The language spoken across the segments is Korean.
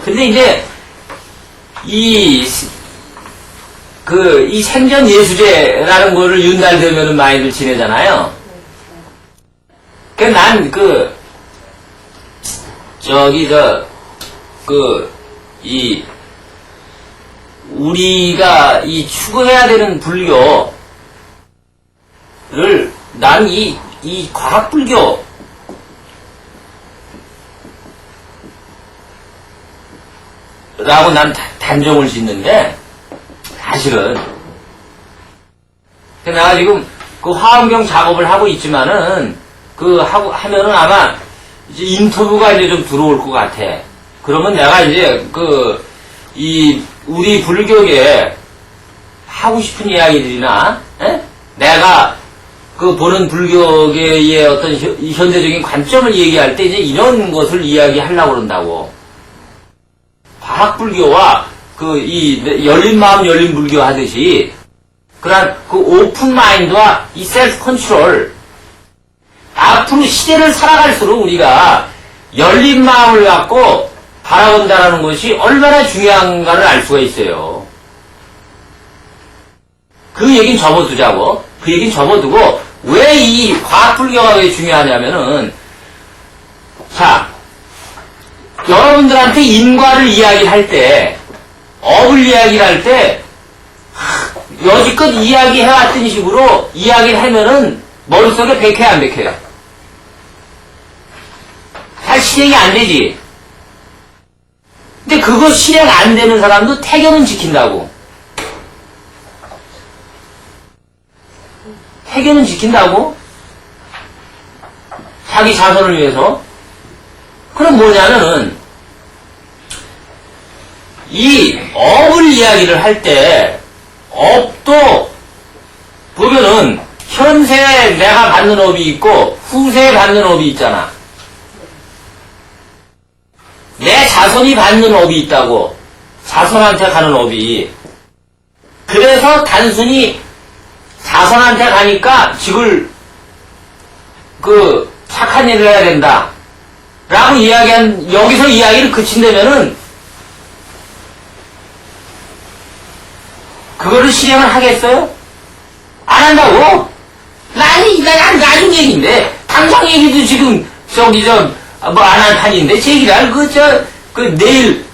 근데 이제, 이 생전 예수제라는 거를 윤달 되면은 많이들 지내잖아요. 난 우리가 추구해야 되는 불교를, 난 이 과학불교, 라고 난 단정을 짓는데, 사실은. 내가 지금 화엄경 작업을 하고 있지만은, 하면은 아마, 이제 인터뷰가 이제 좀 들어올 것 같아. 그러면 내가 이제 우리 불교계 하고 싶은 이야기들이나, 내가 보는 불교계의 어떤 현대적인 관점을 얘기할 때 이제 이런 것을 이야기하려고 그런다고. 과학불교와 열린 마음 열린 불교 하듯이, 그런 오픈 마인드와 이 셀프 컨트롤, 앞으로 시대를 살아갈수록 우리가 열린 마음을 갖고 바라본다라는 것이 얼마나 중요한가를 알 수가 있어요. 그 얘기는 접어두자고. 그 얘기는 접어두고, 왜 이 과학불교가 왜 중요하냐면은, 자, 여러분들한테 인과를 이야기할 때, 업을 이야기를 할 때, 여지껏 이야기해왔던 식으로 이야기를 하면은 머릿속에 백해요, 안 백해요? 잘 실행이 안 되지. 근데 그거 실행 안 되는 사람도 태견은 지킨다고. 태견은 지킨다고? 자기 자손을 위해서? 그럼 뭐냐면은, 이 업을 이야기를 할 때, 업도 보면은 현세에 내가 받는 업이 있고 후세에 받는 업이 있잖아. 내 자손이 받는 업이 있다고. 자손한테 가는 업이. 그래서 단순히 자손한테 가니까 직을 착한 일을 해야 된다 라고 이야기한, 여기서 이야기를 그친다면은 그거를 실행을 하겠어요? 안 한다고? 난 나중 얘기인데, 당장 얘기도 지금, 안 할 판인데, 제 얘기를, 내일,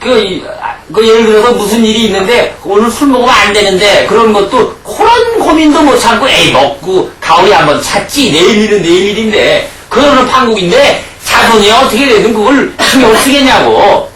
예를 들어서 무슨 일이 있는데, 오늘 술 먹으면 안 되는데, 그런 것도, 그런 고민도 못 참고, 에이, 먹고, 가오리 한번 찾지, 내일 일은 내일 일인데, 그거는 판국인데, 자손이 어떻게 되든 그걸 신경을 쓰겠냐고.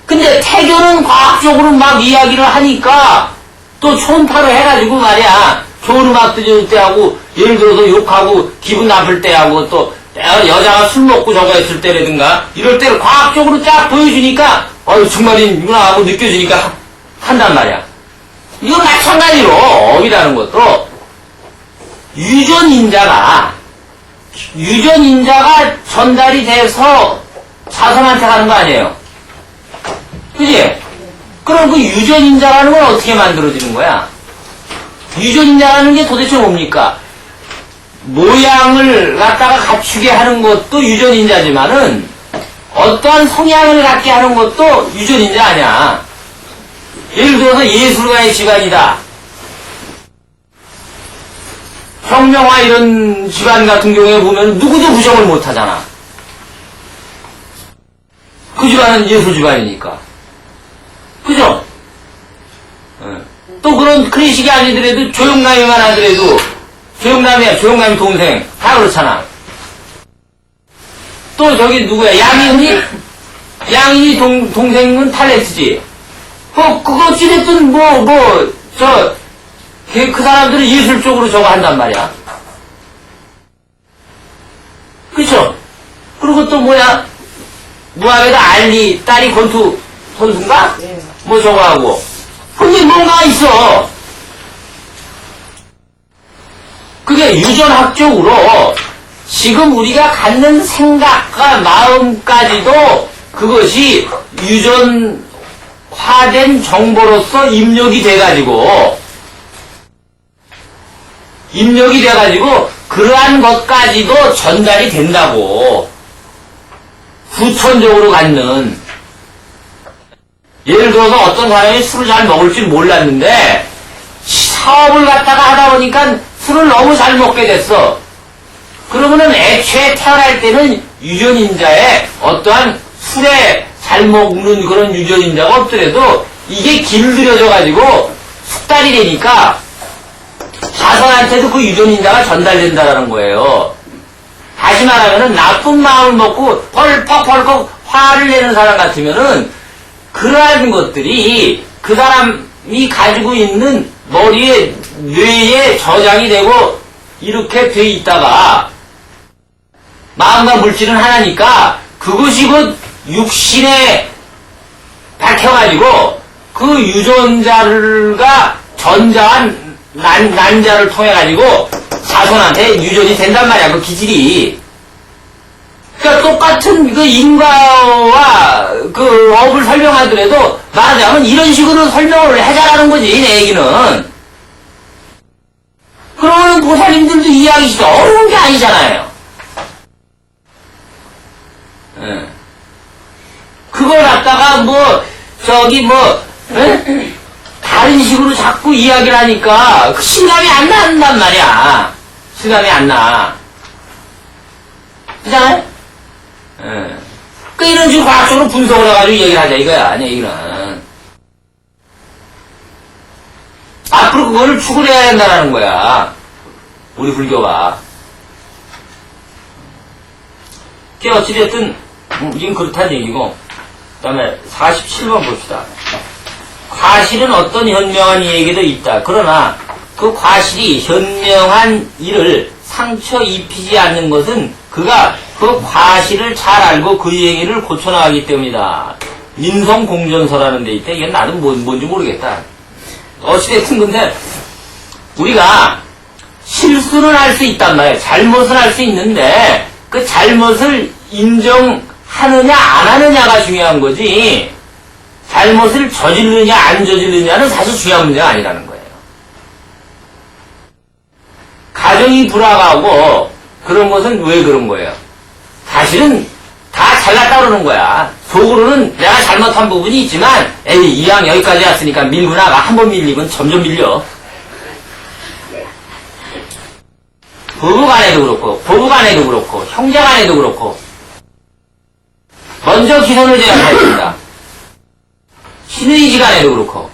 근데 태교는 과학적으로 막 이야기를 하니까 또 초음파로 해가지고 말이야, 좋은 음악 들을 때 하고, 예를 들어서 욕하고 기분 나쁠 때 하고, 또 여자가 술 먹고 저거 했을 때라든가 이럴 때를 과학적으로 쫙 보여주니까 정말이구나 하고 느껴지니까 한단 말이야. 이거 마찬가지로 업이라는 것도 유전인자가 전달이 돼서 자손한테 가는 거 아니에요? 그지? 그럼 그 유전인자라는 건 어떻게 만들어지는 거야? 유전인자라는 게 도대체 뭡니까? 모양을 갖다가 갖추게 하는 것도 유전인자지만은 어떠한 성향을 갖게 하는 것도 유전인자 아니야. 예를 들어서 예술가의 집안이다. 혁명화 이런 집안 같은 경우에 보면 누구도 부정을 못 하잖아. 그 집안은 예술 집안이니까. 그죠? 또 그런 클래식이 아니더라도 조용남이만 하더라도 조용남이 동생 다 그렇잖아. 또 저기 누구야? 양인이 동생은 탤런트지. 그거 어찌됐든 그 사람들은 예술 쪽으로 저거 한단 말이야. 그쵸? 그리고 또 뭐야? 무함에도 알리 딸이 권투선수인가? 뭐 저거 하고. 근데 뭔가 있어. 그게 유전학적으로 지금 우리가 갖는 생각과 마음까지도 그것이 유전화된 정보로서 입력이 돼가지고 그러한 것까지도 전달이 된다고. 후천적으로 갖는. 예를 들어서 어떤 사람이 술을 잘 먹을 줄 몰랐는데 사업을 갖다가 하다 보니까 술을 너무 잘 먹게 됐어. 그러면은 애초에 태어날 때는 유전인자에 어떠한 술에 잘 먹는 그런 유전인자가 없더라도 이게 길들여져가지고 숙달이 되니까 자손한테도 그 유전인자가 전달된다라는 거예요. 다시 말하면은 나쁜 마음을 먹고 펄컥펄컥 화를 내는 사람 같으면은 그러한 것들이 그 사람이 가지고 있는 머리에, 뇌에 저장이 되고 이렇게 돼 있다가 마음과 물질은 하나니까 그것이 곧 육신에 박혀가지고 그 유전자가 전자한 난자를 통해가지고 자손한테 유전이 된단 말이야, 그 기질이. 그러니까 똑같은 그 인과와 그 업을 설명하더라도 말하자면 이런 식으로 설명을 해자라는 거지, 내 얘기는. 그러면 보살님들도 이해하기 어려운 게 아니잖아요. 예. 그걸 갖다가 다른 식으로 자꾸 이야기를 하니까 그 실감이 안 난단 말이야. 실감이 안 나. 그잖아요? 예. 그 이런 식으로 과학적으로 분석을 해가지고 얘기를 하자 이거야, 내 얘기는. 앞으로 그거를 추구해야 된다는 거야. 우리 불교가. 그게 어찌됐든, 지금 그렇다는 얘기고, 그 다음에 47번 봅시다. 과실은 어떤 현명한 이에게도 있다. 그러나 그 과실이 현명한 이를 상처 입히지 않는 것은 그가 그 과실을 잘 알고 그 행위를 고쳐나가기 때문이다. 민성공전서라는 데 있대. 이건 나도 뭔지 모르겠다. 어찌됐든 근데 우리가 실수는 할 수 있단 말이야. 잘못을 할 수 있는데 그 잘못을 인정하느냐 안 하느냐가 중요한 거지. 잘못을 저지르느냐 안 저지르느냐는 사실 중요한 문제가 아니라는 거예요. 가정이 불화가고 그런 것은 왜 그런 거예요? 사실은 다 잘났다 그러는 거야. 속으로는 내가 잘못한 부분이 있지만 에이 이왕 여기까지 왔으니까 밀고 나가. 한 번 밀리면 점점 밀려. 부부간에도 그렇고 고부간에도 그렇고 형제간에도 그렇고 먼저 기선을 제압해야 된다. 신의지간에도 그렇고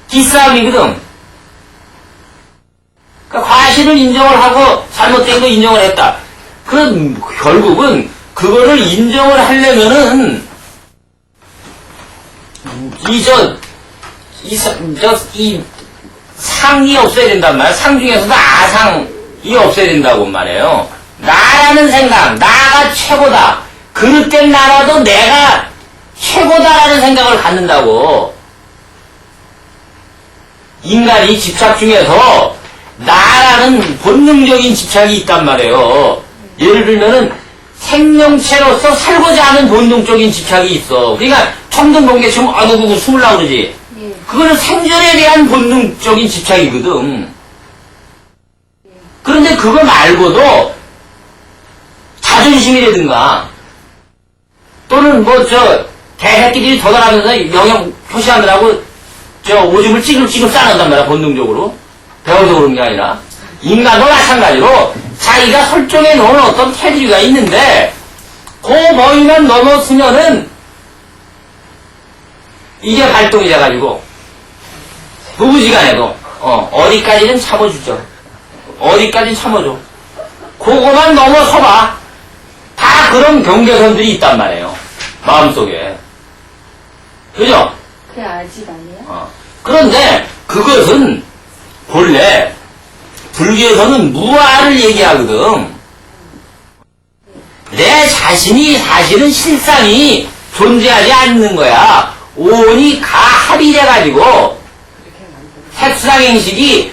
기싸움이거든. 그러니까 과실을 인정을 하고 잘못된 거 인정을 했다. 그럼 결국은 그거를 인정을 하려면은 이 상이 없어야 된단 말이야. 상 중에서도 아상이 없어야 된다고 말해요. 나라는 생각, 나가 최고다. 그릇된 나라도 내가 최고다라는 생각을 갖는다고. 인간이 집착 중에서 나라는 본능적인 집착이 있단 말이에요. 예를 들면은 생명체로서 살고자 하는 본능적인 집착이 있어. 그러니까 청동동계 지금 아구구구 숨으려고 그러지. 그거는 생존에 대한 본능적인 집착이거든. 그런데 그거 말고도 자존심이라든가 또는 개새끼들이 도달하면서 영역 표시하느라고 오줌을 찌글찌글 싸는단 말이야, 본능적으로. 배워서 그런 게 아니라. 인간도 마찬가지로 자기가 설정해 놓은 어떤 테두리가 있는데, 그 범위만 넘어서면은 이게 발동이 돼가지고, 부부지간에도, 어디까지는 참아주죠. 어디까지는 참아줘. 그거만 넘어서봐. 다 그런 경계선들이 있단 말이에요. 마음속에. 그죠? 그게 아직 아니에요? 그런데 그것은 본래 불교에서는 무아를 얘기하거든. 내 자신이 사실은 실상이 존재하지 않는 거야. 오온이 가합이 돼가지고 색수상행식이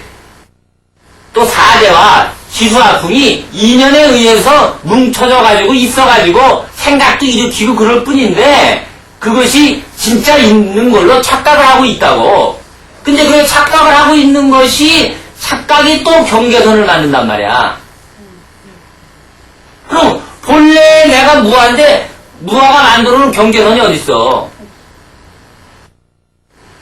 또 사대와 지수화풍이 인연에 의해서 뭉쳐져가지고 있어가지고 생각도 일으키고 그럴 뿐인데 그것이 진짜 있는 걸로 착각을 하고 있다고. 근데 그 착각을 하고 있는 것이 착각이 또 경계선을 만든단 말이야. 그럼 본래 내가 무아인데 무아가 만들어놓은 경계선이 어딨어?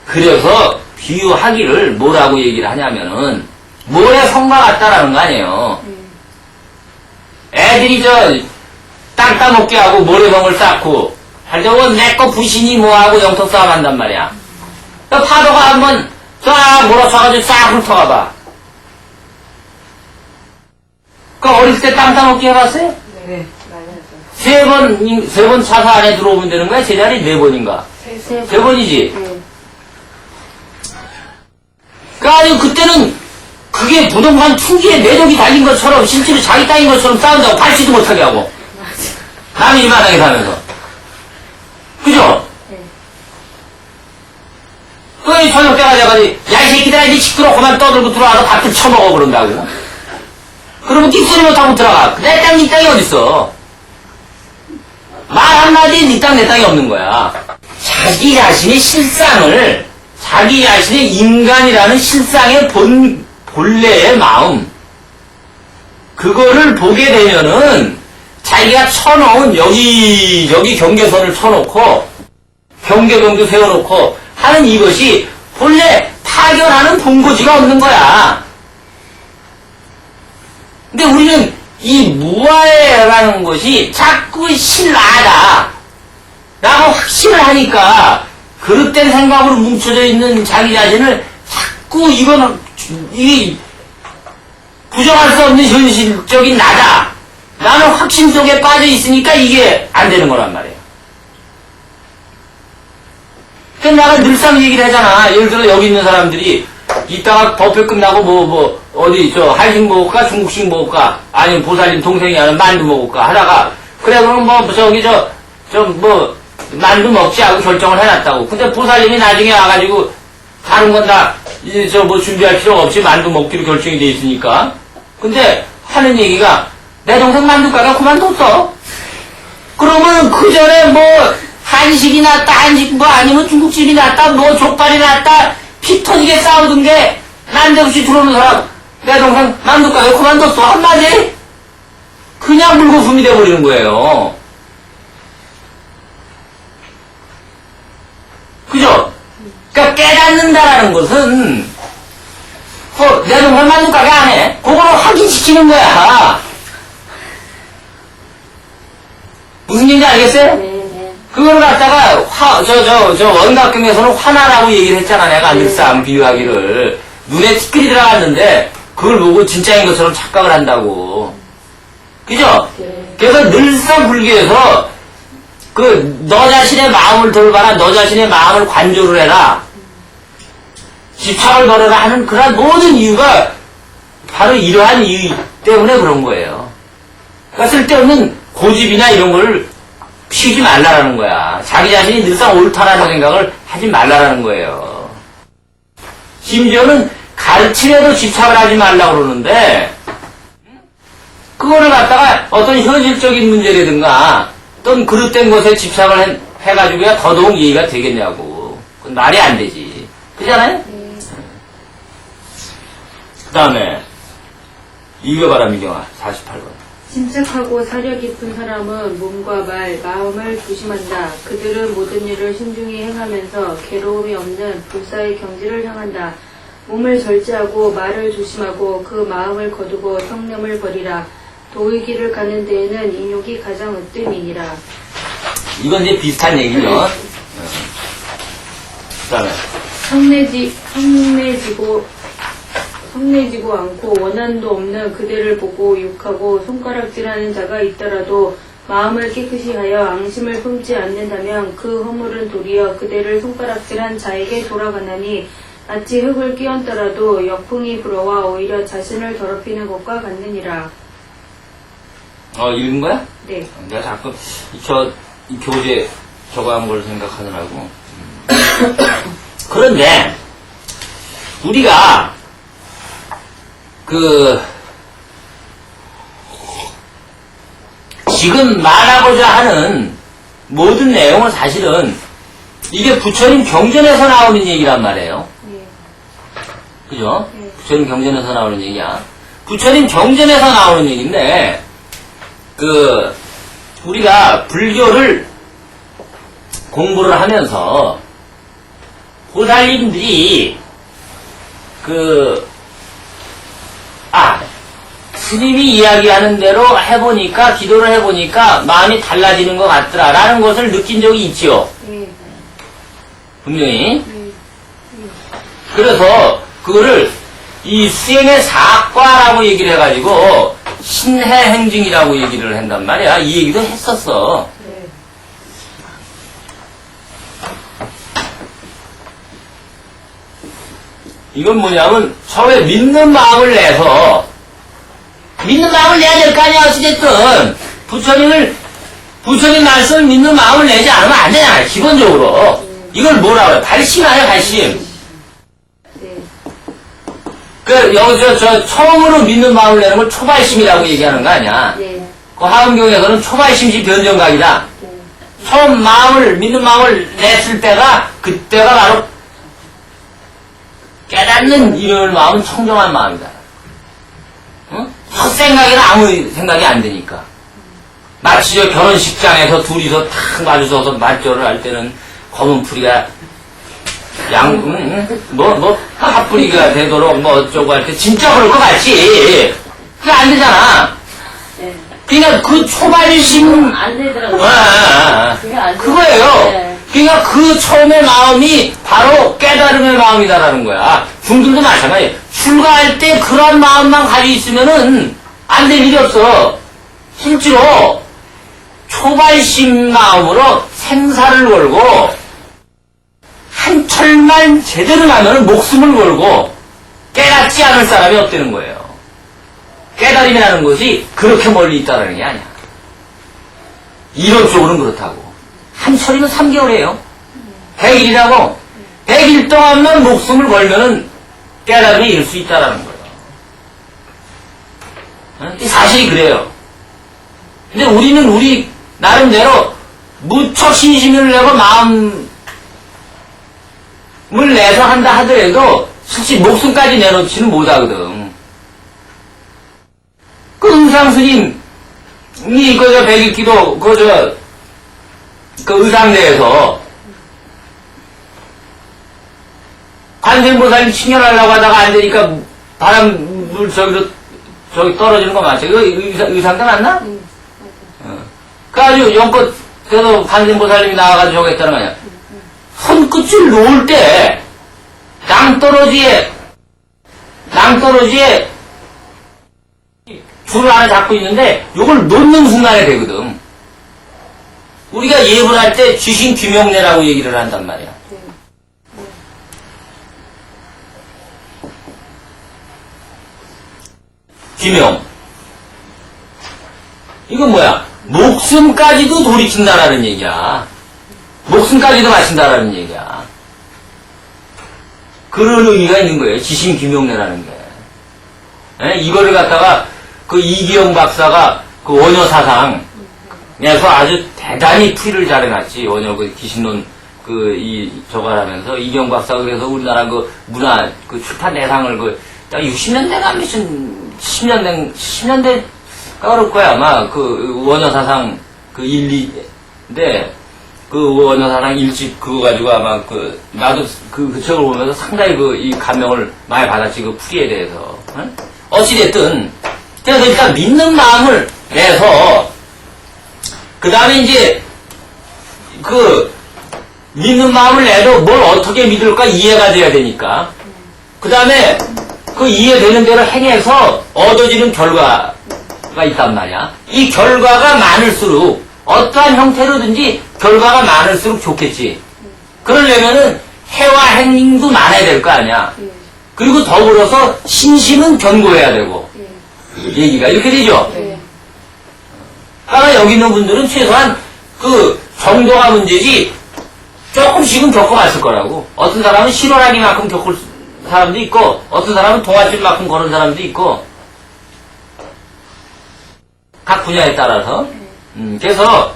그래서 비유하기를 뭐라고 얘기를 하냐면은 모래 성과 같다라는 거 아니에요. 애들이 땅 따먹게 하고 모래성을 쌓고 할 때 내거 부신이 뭐하고 영토 싸움 한단 말이야. 파도가 한번 쫙 몰아쳐가지고 싹 훑어가봐. 그 어릴 때 땅 따먹기 해봤어요? 네. 맞아요. 세 번 차서 안에 들어오면 되는 거야? 제자리 4번인가? 세 번이지? 네. 그러니까 그때는 그게 부동산 투기에 매력이 달린 것처럼 실제로 자기 땅인 것처럼 싸운다고 밟지도 못하게 하고 남이 이만하게 사면서 그죠? 네. 그 저녁 때가 돼가지고 야 이 새끼들아 이제 시끄럽고만 떠들고 들어와서 밥좀 처먹어 그런다고 그러면 끽소리 못하고 들어가 내 땅 네 땅이 어딨어 말 한마디에 네 땅 내 땅이 없는 거야 자기 자신의 실상을 자기 자신의 인간이라는 실상의 본래의 마음 그거를 보게 되면은 자기가 쳐놓은 여기 경계선을 쳐놓고 경계동도 세워놓고 하는 이것이 본래 파견하는 본고지가 없는 거야. 근데 우리는 이 무아해라는 것이 자꾸 신나다 라고 확신을 하니까 그릇된 생각으로 뭉쳐져 있는 자기 자신을 자꾸 이 부정할 수 없는 현실적인 나다. 나는 확신 속에 빠져 있으니까 이게 안 되는 거란 말이에요. 그러니까 내가 늘상 얘기를 하잖아. 예를 들어 여기 있는 사람들이 이따가 법회 끝나고 어디 한식 먹을까 중국식 먹을까 아니면 보살님 동생이 하는 만두 먹을까 하다가 그래 그럼 만두 먹지 하고 결정을 해놨다고. 근데 보살님이 나중에 와가지고 다른 건 다 준비할 필요가 없이 만두 먹기로 결정이 돼 있으니까. 근데 하는 얘기가 내 동생 만두가가 그만뒀어. 그러면 그 전에 한식이 낫다, 한식 아니면 중국집이 낫다, 족발이 낫다, 피 터지게 싸우던 게 난데없이 들어오는 사람 내 동생 만두가가 그만뒀어. 한마디 그냥 물거품이 돼버리는 거예요. 그죠? 그러니까 깨닫는다라는 것은 내 동생 만두가게 안 해. 그거를 확인시키는 거야. 무슨 얘기인지 알겠어요? 네. 그걸 갖다가 원각경에서는 화나라고 얘기를 했잖아. 내가 늘상 비유하기를. 눈에 티끌이 들어갔는데 그걸 보고 진짜인 것처럼 착각을 한다고. 그죠? 네. 그래서 늘상 불교에서 너 자신의 마음을 돌봐라. 너 자신의 마음을 관조를 해라. 집착을 버려라 하는 그런 모든 이유가 바로 이러한 이유 때문에 그런 거예요. 그러니까 쓸데없는 고집이나 이런 걸 피우지 말라라는 거야. 자기 자신이 늘상 옳다라는 생각을 하지 말라라는 거예요. 심지어는 가르침에도 집착을 하지 말라고 그러는데 그거를 갖다가 어떤 현실적인 문제라든가 어떤 그릇된 것에 집착을 해가지고야 더더욱 이해가 되겠냐고. 그건 말이 안 되지. 그잖아요? 그 다음에 읽어봐라 미경아 48번. 침착하고 사려 깊은 사람은 몸과 말, 마음을 조심한다. 그들은 모든 일을 신중히 행하면서 괴로움이 없는 불사의 경지를 향한다. 몸을 절제하고 말을 조심하고 그 마음을 거두고 성냄을 버리라. 도의 길을 가는 데에는 인욕이 가장 으뜸이니라. 이건 이제 비슷한 얘기죠. 그 다음에 성내지고 않고 원한도 없는 그대를 보고 욕하고 손가락질하는 자가 있더라도 마음을 깨끗이 하여 앙심을 품지 않는다면 그 허물은 도리어 그대를 손가락질한 자에게 돌아가나니 마치 흙을 끼얹더라도 역풍이 불어와 오히려 자신을 더럽히는 것과 같느니라. 읽은 거야? 네. 내가 자꾸 이 교재 저거 한 걸 생각하느라고. 그런데 우리가 지금 말하고자 하는 모든 내용은 사실은 이게 부처님 경전에서 나오는 얘기란 말이에요. 네. 그죠? 네. 부처님 경전에서 나오는 얘기야. 부처님 경전에서 나오는 얘기인데, 우리가 불교를 공부를 하면서 보살님들이 스님이 이야기하는 대로 해보니까, 기도를 해보니까 마음이 달라지는 것 같더라라는 것을 느낀 적이 있지요. 분명히. 그래서 그거를 이 수행의 사과라고 얘기를 해가지고 신해행증이라고 얘기를 한단 말이야. 이 얘기도 했었어. 이건 뭐냐면 처음에 믿는 마음을 내서 믿는 마음을 내야 될 거 아니야. 어찌됐든 부처님 말씀을 믿는 마음을 내지 않으면 안 되잖아. 기본적으로. 이걸 뭐라고 해? 발심 아니야, 발심. 여기서 처음으로 믿는 마음을 내는 걸 초발심이라고 얘기하는 거 아니야. 그 화엄경에서는 초발심시 변정각이다. 처음 믿는 마음을 냈을 때가, 그때가 바로 깨닫는 이런 마음은 청정한 마음이다. 응? 첫 생각에는 아무 생각이 안 되니까. 마치 저 결혼식장에서 둘이서 탁 마주서서 맞절을 할 때는 검은 풀이가 핫뿌리가 되도록 어쩌고 할 때 진짜 그럴 것 같지. 그게 안 되잖아. 그러니까 그 초발심. 안 되더라고요. 그거예요. 그러니까 그 처음의 마음이 바로 깨달음의 마음이다라는 거야. 중들도 마찬가지야. 출가할 때 그런 마음만 가지고 있으면은 안 될 일이 없어. 실제로 초발심 마음으로 생사를 걸고 한 철만 제대로 하면 목숨을 걸고 깨닫지 않을 사람이 없다는 거예요. 깨달음이라는 것이 그렇게 멀리 있다는 게 아니야. 이론적으로는 그렇다고. 한 철이면 3개월이에요. 100일이라고. 100일 동안만 목숨을 걸면은 깨달음에 이를 수 있다는 거예요. 사실이 그래요. 근데 우리는 우리 나름대로 무척 신심을 내고 마음을 내서 한다 하더라도 솔직히 목숨까지 내놓지는 못하거든. 그 의상스님이 그저 백일기도 그 의상대에서 관세음보살님 칭연하려고 하다가 안 되니까 바람물 저기 떨어지는 거 맞죠? 이거 의상대 맞나? 그래가지고 연꽃 그래서 관세음보살님이 나와가지고 저거 했다는 거 아니야. 손끝을 놓을 때 낭떠러지에 줄을 하나 잡고 있는데 요걸 놓는 순간에 되거든. 우리가 예불 할 때 귀신 귀명례라고 얘기를 한단 말이야. 귀명. 이건 뭐야? 목숨까지도 돌이킨다라는 얘기야. 목숨까지도 마친다라는 얘기야. 그런 의미가 있는 거예요. 지신 귀명례라는 게. 이거를 갖다가 그 이기영 박사가 그 원효사상에서 아주 대단히 풀이를 잘해놨지. 원효 그 귀신론 저걸 하면서 이기영 박사가 그래서 우리나라 그 문화 그 출판 대상을 딱 60년대가 무슨 10년대가 그럴 거야. 아마 그 원효사상 그 1, 2인데 그 원효사상 일집 그거 가지고 아마 나도 그 책을 보면서 상당히 이 감명을 많이 받았지. 그 풀이에 대해서. 응? 어찌됐든 그래서 일단 믿는 마음을 내서 그 다음에 이제 믿는 마음을 내도 뭘 어떻게 믿을까 이해가 돼야 되니까 그 다음에 그 이해되는 대로 행해서 얻어지는 결과가 있단 말이야. 이 결과가 많을수록 어떠한 형태로든지 결과가 많을수록 좋겠지. 그러려면은 해와 행도 많아야 될 거 아니야. 그리고 더불어서 신심은 견고해야 되고 얘기가 이렇게 되죠. 그러니까 여기 있는 분들은 최소한 그 정도가 문제지 조금씩은 겪어봤을 거라고. 어떤 사람은 실오라기만큼 겪을 사람도 있고 어떤 사람은 동아줄만큼 거는 사람도 있고 각 분야에 따라서 그래서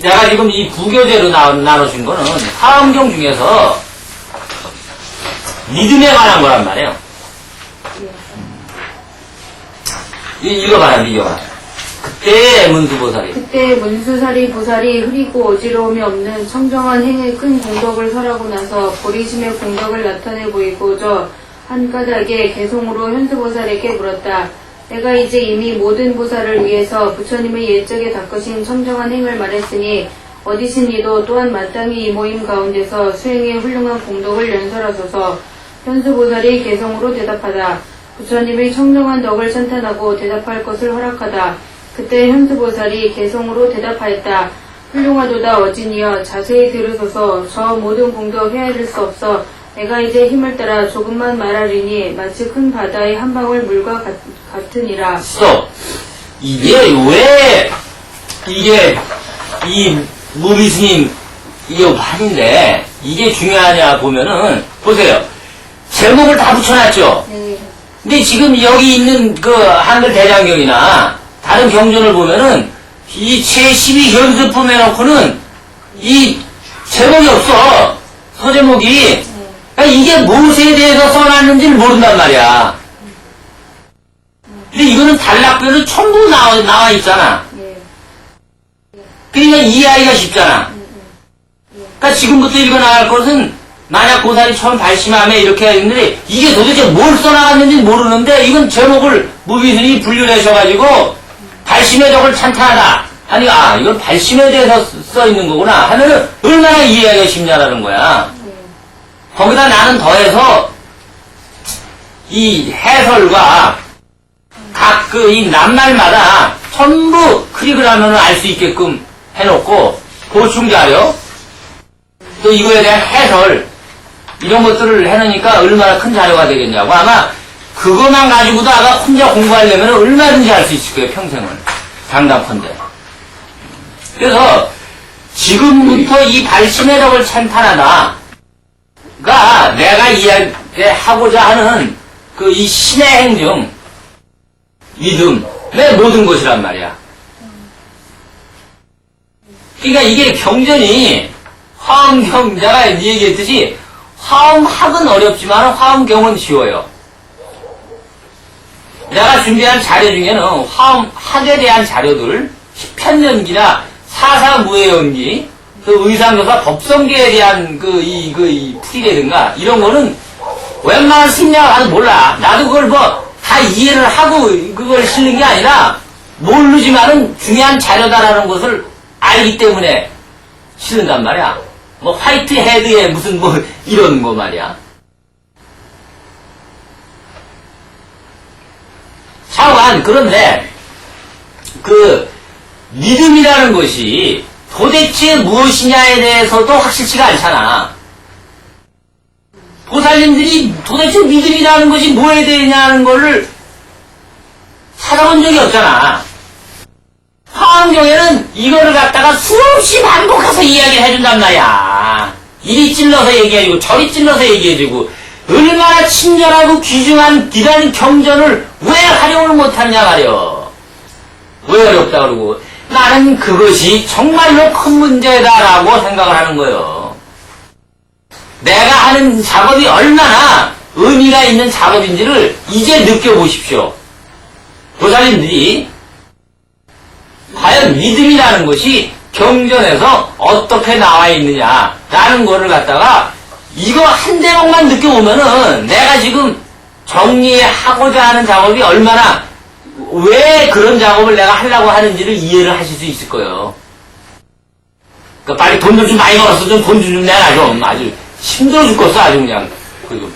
내가 지금 이 부교재로 나눠준 거는 화엄경 중에서 믿음에 관한 거란 말이에요. 읽어봐라, 읽어봐라. 그때 문수보살이 그때 문수살이 보살이 흐리고 어지러움이 없는 청정한 행의 큰 공덕을 설하고 나서 보리심의 공덕을 나타내 보이고저 한 까닭에 개송으로 현수보살에게 물었다. 내가 이제 이미 모든 보살을 위해서 부처님의 옛적에 닦으신 청정한 행을 말했으니 어디신 이도 또한 마땅히 이 모임 가운데서 수행의 훌륭한 공덕을 연설하소서. 현수보살이 개송으로 대답하다. 부처님의 청정한 덕을 찬탄하고 대답할 것을 허락하다. 그때 현수보살이 개송으로 대답하였다. 훌륭하도다 어진이여 자세히 들으소서. 저 모든 공덕 헤아릴 수 없어. 내가 이제 힘을 따라 조금만 말하리니 마치 큰 바다의 한 방울 물과 같으니라. 스톱. 이게 왜 이게 이 무비스님 이게 말인데 이게 중요하냐 보면은 보세요. 제목을 다 붙여놨죠. 네. 근데 지금 여기 있는 그 한글 대장경이나 다른 경전을 보면은 이 제12 현수품 해놓고는 이 제목이 없어. 서제목이. 그러니까 이게 무엇에 대해서 써놨는지를 모른단 말이야. 근데 이거는 단락별로 전부 나와 있잖아. 네. 그러니까 이해하기가 쉽잖아. 그러니까 지금부터 읽어나갈 것은 만약 고사리 처음 발심함에 이렇게 했는데 이게 도대체 뭘 써나갔는지 모르는데 이건 제목을 무비스님이 분류하셔가지고 발심의 덕을 찬탄하다. 아니 이건 발심에 대해서 써있는 거구나 하면은 얼마나 이해하기가 쉽냐라는 거야. 거기다 나는 더해서 이 해설과 각 그 이 낱말마다 전부 클릭을 하면 알 수 있게끔 해놓고 보충 자료 또 이거에 대한 해설 이런 것들을 해놓으니까 얼마나 큰 자료가 되겠냐고. 아마 그것만 가지고도 아마 혼자 공부하려면 얼마든지 할 수 있을 거예요. 평생을. 장담컨대. 그래서 지금부터 이 발심의 덕을 찬탄하다 가 내가 이야기하고자 하는 그 이 신의 행정, 믿음의 모든 것이란 말이야. 그러니까 이게 경전이 화엄경자가 얘기했듯이 화엄학은 어렵지만 화엄경은 쉬워요. 내가 준비한 자료 중에는 화엄학에 대한 자료들, 십편연기나 사사무예연기, 그 의상조사 법성계에 대한 이 풀이라든가 이런 거는 웬만한 심리학 나도 몰라. 나도 그걸 다 이해를 하고 그걸 실는 게 아니라 모르지만은 중요한 자료다라는 것을 알기 때문에 실는단 말이야. 화이트 헤드에 무슨 이런 거 말이야. 차관, 그런데 그 믿음이라는 것이 도대체 무엇이냐에 대해서도 확실치가 않잖아. 보살님들이 도대체 믿음이라는 것이 뭐에 대냐는 거를 찾아본 적이 없잖아. 화엄경에는 이거를 갖다가 수없이 반복해서 이야기를 해준단 말이야. 이리 찔러서 얘기해주고 저리 찔러서 얘기해주고 얼마나 친절하고 귀중한 이런 경전을 왜 활용을 못하느냐 말이야. 왜 어렵다 그러고. 나는 그것이 정말로 큰 문제다라고 생각을 하는 거예요. 내가 하는 작업이 얼마나 의미가 있는 작업인지를 이제 느껴보십시오. 보살님들이 과연 믿음이라는 것이 경전에서 어떻게 나와 있느냐라는 거를 갖다가 이거 한 대목만 느껴보면은 내가 지금 정리하고자 하는 작업이 얼마나 왜 그런 작업을 내가 하려고 하는지를 이해를 하실 수 있을 거예요. 그러니까 빨리 돈도 좀 많이 벌었어. 좀 돈 좀 내놔 좀. 아주 힘들어 죽겠어. 아주 그냥. 그리고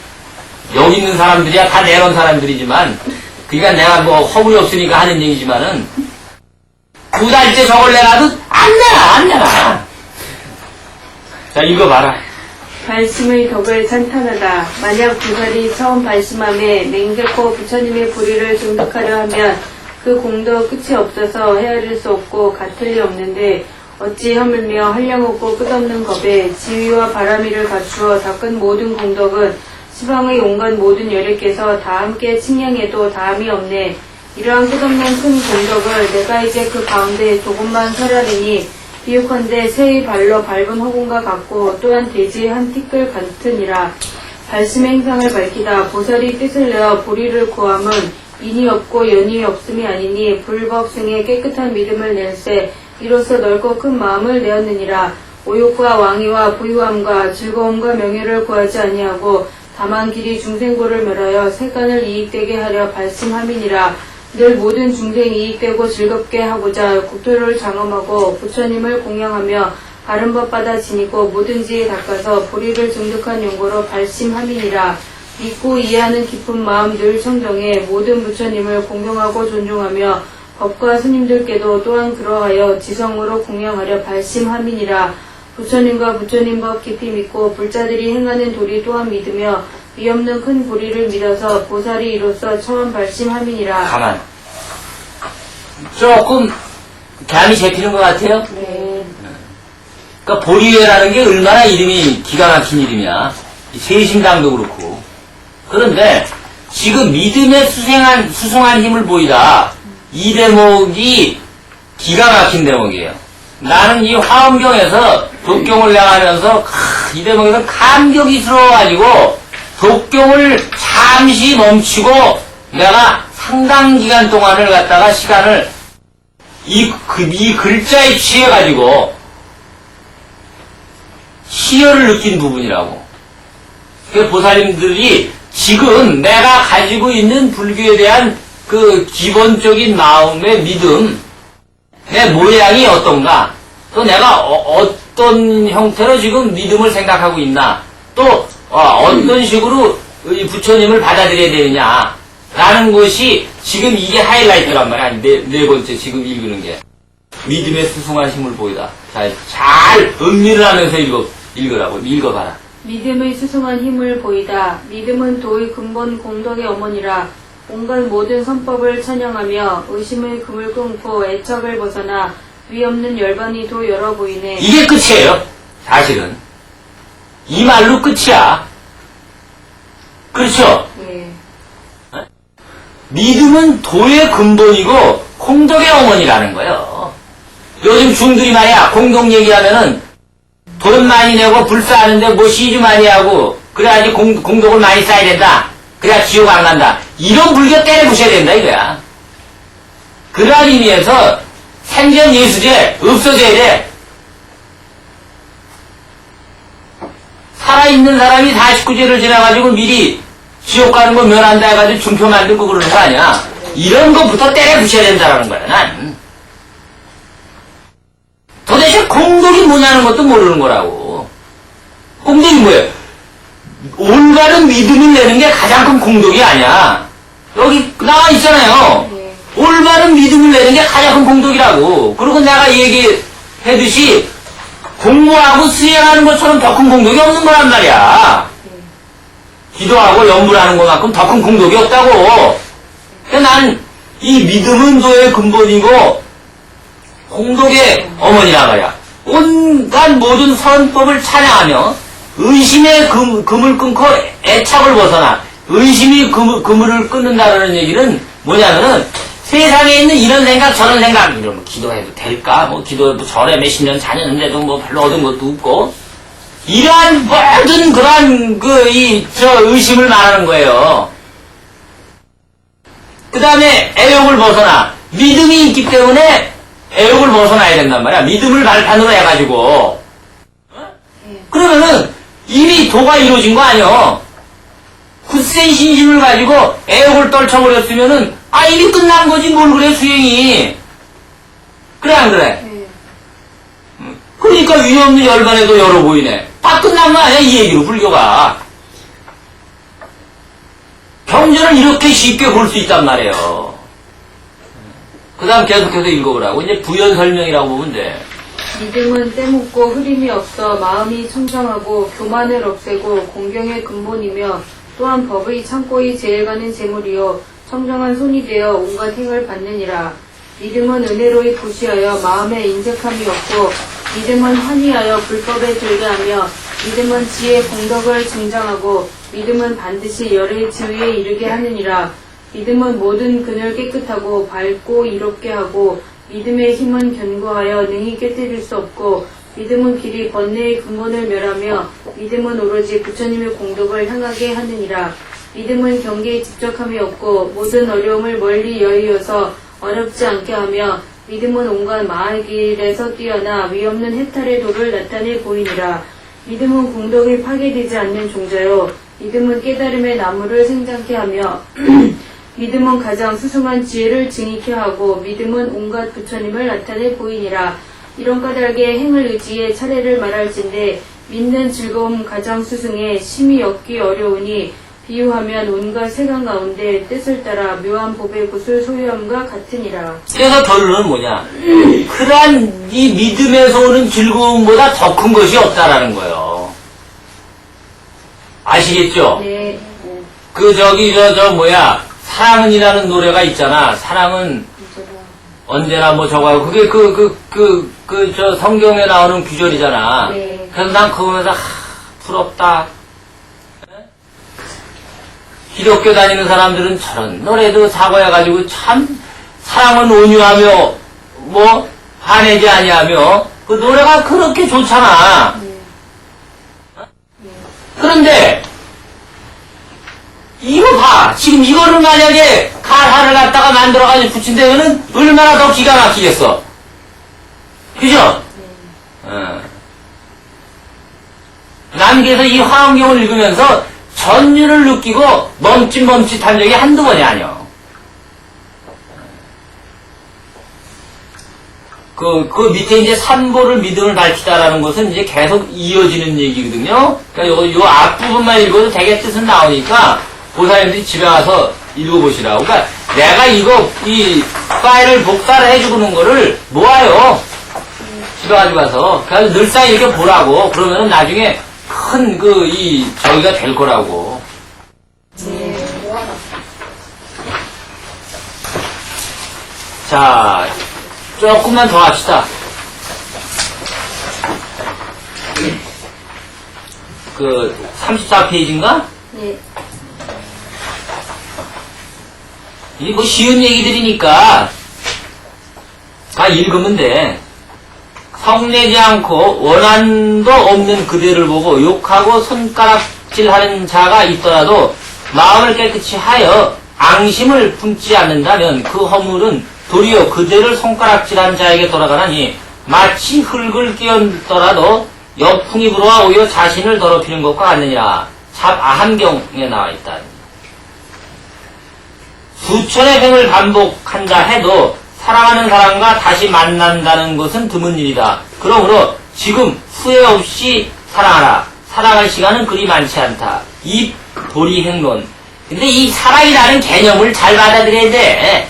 여기 있는 사람들이야 다 내놓은 사람들이지만 그러니까 내가 허물이 없으니까 하는 얘기지만은 2달째 저걸 내놔도 안 내놔. 자 읽어봐라. 발심의 덕을 찬탄하다. 만약 보살이 처음 발심함에 맹세코 부처님의 불의를 중득하려 하면 그 공도 끝이 없어서 헤아릴 수 없고 같을 리 없는데 어찌 허물며 한량없고 끝없는 겁에 지위와 바람이를 갖추어 닦은 모든 공덕은 시방의 온갖 모든 열애께서 다 함께 칭량해도 다함이 없네. 이러한 끝없는 큰 공덕을 내가 이제 그 가운데 조금만 설하리니 비유컨대 새의 발로 밟은 허공과 같고 또한 대지의 한 티끌 같으니라. 발심의 행상을 밝히다. 보살이 뜻을 내어 보리를 구함은 인이 없고 연이 없음이 아니니 불법 승에 깨끗한 믿음을 낼세 이로써 넓고 큰 마음을 내었느니라. 오욕과 왕위와 부유함과 즐거움과 명예를 구하지 아니하고 다만 길이 중생고를 멸하여 세간을 이익되게 하려 발심함이니라. 늘 모든 중생 이익되고 즐겁게 하고자 국토를 장엄하고 부처님을 공양하며 바른 법 받아 지니고 모든지에 닦아서 불의를 증득한 용고로 발심함이니라. 믿고 이해하는 깊은 마음 늘 청정해 모든 부처님을 공경하고 존중하며 법과 스님들께도 또한 그러하여 지성으로 공양하려 발심함이니라. 부처님과 부처님 법 깊이 믿고 불자들이 행하는 도리 또한 믿으며 위없는 큰 보리를 믿어서 보살이 이로써 처음 발심함이니라. 가만. 조금 감이 잡히는 것 같아요? 네. 그러니까 보리회라는 게 얼마나 이름이 기가 막힌 이름이야. 세심당도 그렇고. 그런데 지금 믿음에 수승한 힘을 보이다. 이 대목이 기가 막힌 대목이에요. 나는 이 화엄경에서 독경을 나가면서 이 대목에서 감격이스러워가지고 독경을 잠시 멈추고 내가 상당 기간 동안을 갖다가 시간을 이 글자에 취해가지고 희열을 느낀 부분이라고. 그 보살님들이 지금 내가 가지고 있는 불교에 대한 그 기본적인 마음의 믿음, 내 모양이 어떤가, 또 내가 어떤 형태로 지금 믿음을 생각하고 있나, 또 어떤 식으로 이 부처님을 받아들여야 되느냐 라는 것이 지금 이게 하이라이트란 말이야. 네 번째 지금 읽는 게 믿음의 수승한 힘을 보이다. 잘 음미를 하면서 읽으라고. 읽어봐라. 믿음의 수승한 힘을 보이다. 믿음은 도의 근본 공덕의 어머니라. 온갖 모든 선법을 찬양하며 의심의 금을 끊고 애착을 벗어나 위없는 열반이 도 열어 보이네. 이게 끝이에요. 사실은 이 말로 끝이야. 그렇죠? 네. 믿음은 도의 근본이고 공덕의 어머니라는 거예요. 요즘 중들이 말이야, 공덕 얘기하면은 돈 많이 내고 불사하는데 뭐 시주 많이 하고 그래야지 공덕을 많이 쌓아야 된다. 그래야 지옥 안 간다. 이런 불교 때려부셔야 된다 이거야. 그러한 의미에서 생전 예수제 없어져야 돼. 살아있는 사람이 49제를 지나가지고 미리 지옥 가는 거 면한다 해가지고 중표 만들고 그러는 거 아니야. 이런 거부터 때려부셔야 된다는 거야, 난. 도대체 공덕이 뭐냐는 것도 모르는 거라고. 공덕이 뭐예요? 올바른 믿음을 내는 게 가장 큰 공덕이 아니야. 여기 나와 있잖아요. 네. 올바른 믿음을 내는 게 가장 큰 공덕이라고. 그리고 내가 얘기했듯이 공부하고 수행하는 것처럼 더 큰 공덕이 없는 거란 말이야. 기도하고 연불하는 것만큼 더 큰 공덕이 없다고. 그러니까 난 이 믿음은 도의 근본이고 공덕의 어머니란 말이야. 온갖 모든 선법을 찬양하며 의심의 그물 끊고 애착을 벗어나. 의심이 그물을 끊는다는 얘기는 뭐냐면은 세상에 있는 이런 생각 저런 생각, 이러면 기도해도 될까? 뭐 기도해도 절에 몇십 년 다녔는데도 뭐 별로 얻은 것도 없고, 이러한 모든 그러한 의심을 말하는 거예요. 그 다음에 애욕을 벗어나. 믿음이 있기 때문에 애욕을 벗어나야 된단 말이야. 믿음을 발판으로 해가지고. 그러면은 이미 도가 이루어진 거 아니야. 굳센 신심을 가지고 애욕을 떨쳐버렸으면은 이미 끝난 거지 뭘 그래 수행이. 그래 안 그래? 네. 그러니까 위없는 열반에도 열어 보이네. 다 끝난 거 아니야 이 얘기로 불교가. 경전을 이렇게 쉽게 볼 수 있단 말이에요. 그 다음 계속해서 읽어보라고. 이제 부연 설명이라고 보면 돼. 믿음은 때묻고 흐림이 없어 마음이 청정하고 교만을 없애고 공경의 근본이며 또한 법의 창고의 제일가는 재물이요 청정한 손이 되어 온갖 행을 받느니라. 믿음은 은혜로이 부시하여 마음에 인색함이 없고 믿음은 환희하여 불법에 들게하며 믿음은 지혜의 공덕을 증장하고 믿음은 반드시 열의 지위에 이르게 하느니라. 믿음은 모든 근을 깨끗하고 밝고 이롭게 하고 믿음의 힘은 견고하여 능히 깨뜨릴 수 없고 믿음은 길이 번뇌의 근본을 멸하며 믿음은 오로지 부처님의 공덕을 향하게 하느니라. 믿음은 경계에 집착함이 없고 모든 어려움을 멀리 여의어서 어렵지 않게 하며 믿음은 온갖 마의 길에서 뛰어나 위없는 해탈의 도를 나타내 보이니라. 믿음은 공덕이 파괴되지 않는 종자요 믿음은 깨달음의 나무를 생장케 하며 믿음은 가장 수승한 지혜를 증익케 하고 믿음은 온갖 부처님을 나타내 보이니라. 이런 까닭에 행을 의지해 차례를 말할진대 믿는 즐거움 가장 수승에 심히 얻기 어려우니 비유하면 온갖 세간 가운데 뜻을 따라 묘한 법의 곳을 소유함과 같으니라. 그래서 결론은 뭐냐? 그러한 이 믿음에서 오는 즐거움보다 더 큰 것이 없다라는 거예요. 아시겠죠? 네. 사랑은이라는 노래가 있잖아. 사랑은 언제나 뭐 저거, 그게 성경에 나오는 구절이잖아. 네. 그래서 난 그거 보면서, 부럽다. 기독교 다니는 사람들은 저런 노래도 사고해가지고 참, 사랑은 온유하며, 화내지 아니하며, 그 노래가 그렇게 좋잖아. 그런데, 이거 봐. 지금 이거를 만약에 가사를 갖다가 만들어가지고 붙인다면은 얼마나 더 기가 막히겠어. 그죠? 난 그래서 이 화엄경을 읽으면서 전율을 느끼고 멈칫멈칫한 적이 한두 번이 아니야. 그 밑에 이제 산보를 믿음을 밝히다라는 것은 이제 계속 이어지는 얘기거든요. 그러니까 요 앞부분만 읽어도 되게 뜻은 나오니까 보사님들이 집에 와서 읽어보시라고. 그러니까 내가 이 파일을 복사를 해주는 거를 모아요. 집에 가지고 가서. 그래서 늘상 이렇게 보라고. 그러면은 나중에 큰 저기가 될 거라고. 자, 조금만 더 합시다. 34페이지인가? 네. 이게 쉬운 얘기들이니까 다 읽으면 돼. 성내지 않고 원한도 없는 그대를 보고 욕하고 손가락질하는 자가 있더라도 마음을 깨끗이 하여 앙심을 품지 않는다면 그 허물은 도리어 그대를 손가락질한 자에게 돌아가나니 마치 흙을 끼얹더라도 역풍이 불어와 오히려 자신을 더럽히는 것과 같느니라. 아한경에 나와 있다. 수천의 횡을 반복한다 해도 사랑하는 사람과 다시 만난다는 것은 드문 일이다. 그러므로 지금 후회 없이 사랑하라. 사랑할 시간은 그리 많지 않다. 이 도리행론. 근데 이 사랑이라는 개념을 잘 받아들여야 돼.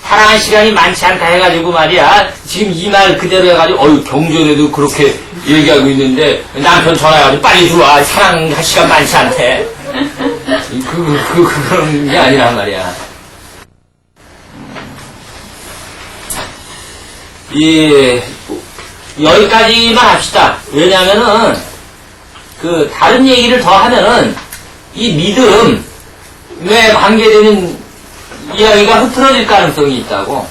사랑할 시간이 많지 않다 해가지고 말이야. 지금 이 말 그대로 해가지고 경전에도 그렇게 얘기하고 있는데 남편 전화해가지고 빨리 들어와. 사랑할 시간 많지 않대. 그런 게 아니란 말이야. 여기까지만 합시다. 왜냐면은, 다른 얘기를 더 하면은, 이 믿음에 관계되는 이야기가 흐트러질 가능성이 있다고.